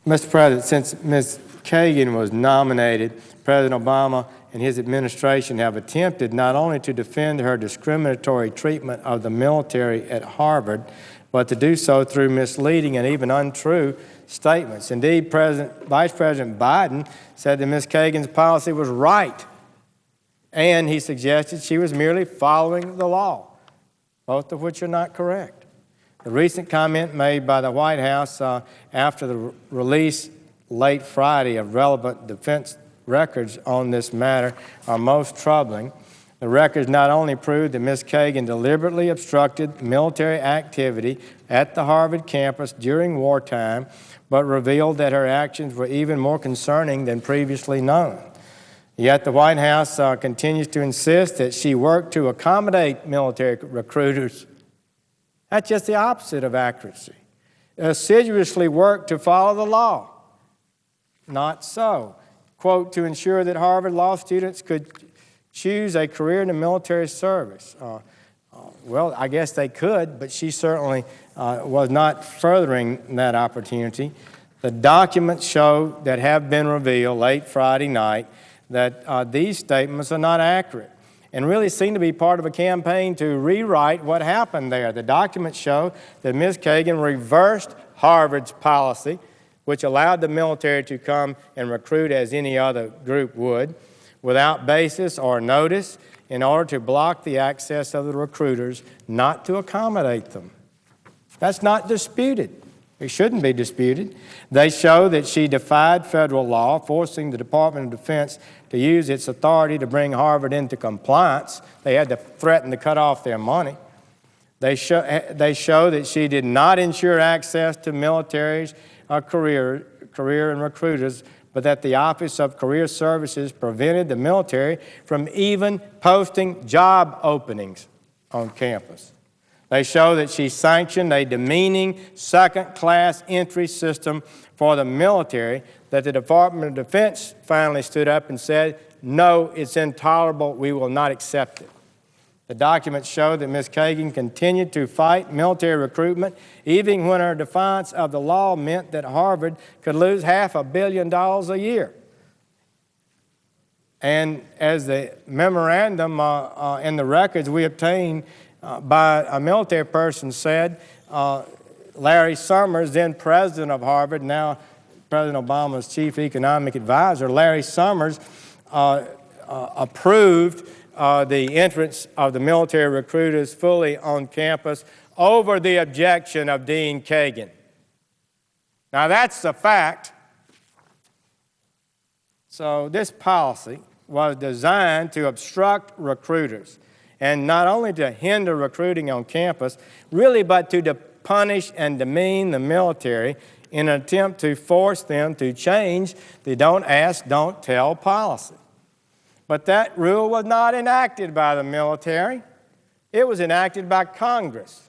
Mr. President, since Ms. Kagan was nominated, President Obama and his administration have attempted not only to defend her discriminatory treatment of the military at Harvard, but to do so through misleading and even untrue statements. Indeed, Vice President Biden said that Ms. Kagan's policy was right, and he suggested she was merely following the law, both of which are not correct. The recent comment made by the White House after the release late Friday of relevant defense records on this matter are most troubling. The records not only prove that Ms. Kagan deliberately obstructed military activity at the Harvard campus during wartime, but revealed that her actions were even more concerning than previously known. Yet the White House continues to insist that she worked to accommodate military recruiters. That's just the opposite of accuracy. Assiduously worked to follow the law. Not so. Quote, to ensure that Harvard law students could choose a career in the military service. Well, I guess they could, but she certainly was not furthering that opportunity. The documents show that have been revealed late Friday night that these statements are not accurate and really seem to be part of a campaign to rewrite what happened there. The documents show that Ms. Kagan reversed Harvard's policy, which allowed the military to come and recruit as any other group would, without basis or notice, in order to block the access of the recruiters, not to accommodate them. That's not disputed. It shouldn't be disputed. They show that she defied federal law, forcing the Department of Defense to use its authority to bring Harvard into compliance. They had to threaten to cut off their money. They show that she did not ensure access to military's career and recruiters, but that the Office of Career Services prevented the military from even posting job openings on campus. They show that she sanctioned a demeaning second-class entry system for the military that the Department of Defense finally stood up and said, no, it's intolerable, we will not accept it. The documents show that Ms. Kagan continued to fight military recruitment even when her defiance of the law meant that Harvard could lose $500 million a year. And as the memorandum in the records we obtained by a military person said, Larry Summers, then president of Harvard, now President Obama's chief economic advisor, Larry Summers approved the entrance of the military recruiters fully on campus over the objection of Dean Kagan. Now that's the fact. So this policy was designed to obstruct recruiters, and not only to hinder recruiting on campus, really, but to punish and demean the military in an attempt to force them to change the don't ask, don't tell policy. But that rule was not enacted by the military. It was enacted by Congress.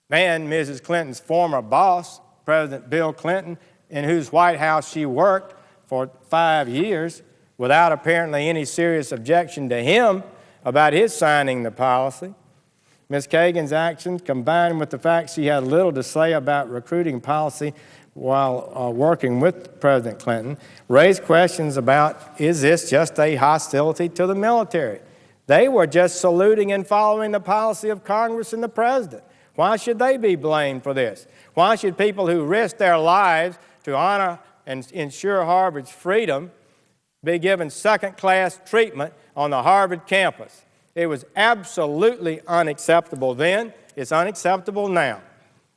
And Mrs. Clinton's former boss, President Bill Clinton, in whose White House she worked for 5 years, without apparently any serious objection to him about his signing the policy. Ms. Kagan's actions, combined with the fact she had little to say about recruiting policy while working with President Clinton, raised questions about, is this just a hostility to the military? They were just saluting and following the policy of Congress and the President. Why should they be blamed for this? Why should people who risk their lives to honor and ensure Harvard's freedom be given second-class treatment on the Harvard campus? It was absolutely unacceptable then. It's unacceptable now.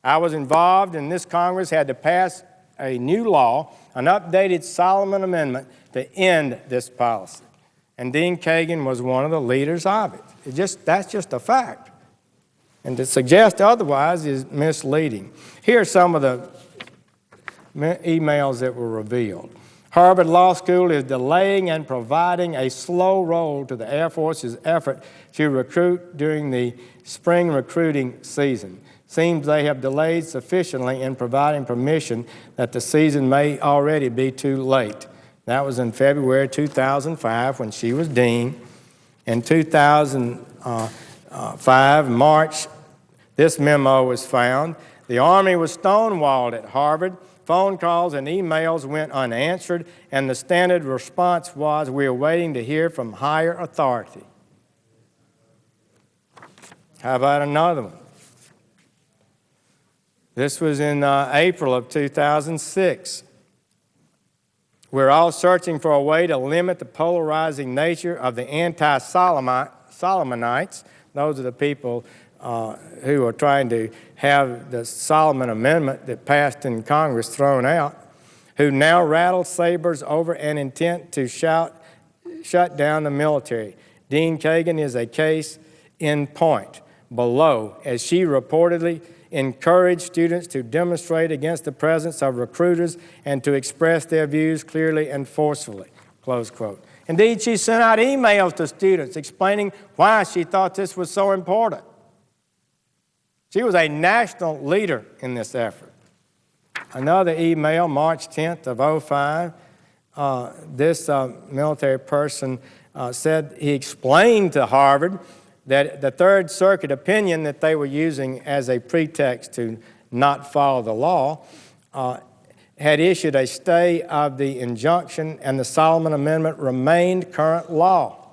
I was involved, and this Congress had to pass a new law, an updated Solomon Amendment, to end this policy. And Dean Kagan was one of the leaders of it. That's just a fact. And to suggest otherwise is misleading. Here are some of the emails that were revealed. Harvard Law School is delaying and providing a slow roll to the Air Force's effort to recruit during the spring recruiting season. Seems they have delayed sufficiently in providing permission that the season may already be too late. That was in February 2005 when she was dean. In 2005, March, this memo was found The Army was stonewalled at Harvard. Phone calls and emails went unanswered, and the standard response was, "We are waiting to hear from higher authority." How about another one? This was in April of 2006. We're all searching for a way to limit the polarizing nature of the anti-Solomonites. Those are the people who are trying to have the Solomon Amendment that passed in Congress thrown out, who now rattle sabers over an intent to shut down the military. Dean Kagan is a case in point below, as she reportedly encouraged students to demonstrate against the presence of recruiters and to express their views clearly and forcefully, close quote. Indeed, she sent out emails to students explaining why she thought this was so important. She was a national leader in this effort. Another email, March 10th of 2005, this military person said he explained to Harvard that the Third Circuit opinion that they were using as a pretext to not follow the law had issued a stay of the injunction, and the Solomon Amendment remained current law.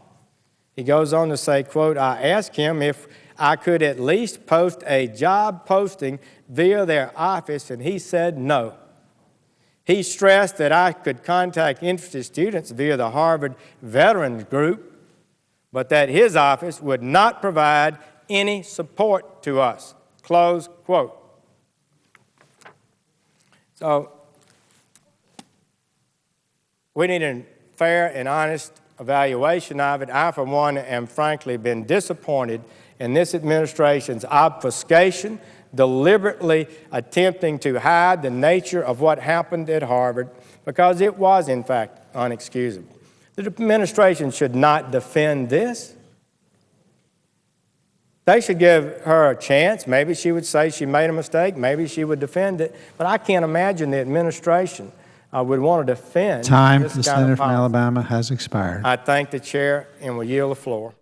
He goes on to say, quote, "I asked him if I could at least post a job posting via their office, and he said no. He stressed that I could contact interested students via the Harvard Veterans Group, but that his office would not provide any support to us," close quote. So we need a fair and honest evaluation of it. I, for one, am frankly been disappointed in this administration's obfuscation, deliberately attempting to hide the nature of what happened at Harvard, because it was, in fact, unexcusable. The administration should not defend this. They should give her a chance. Maybe she would say she made a mistake. Maybe she would defend it. But I can't imagine the administration would want to defend Time this for the kind senator of from policy. Alabama has expired. I thank the chair and will yield the floor.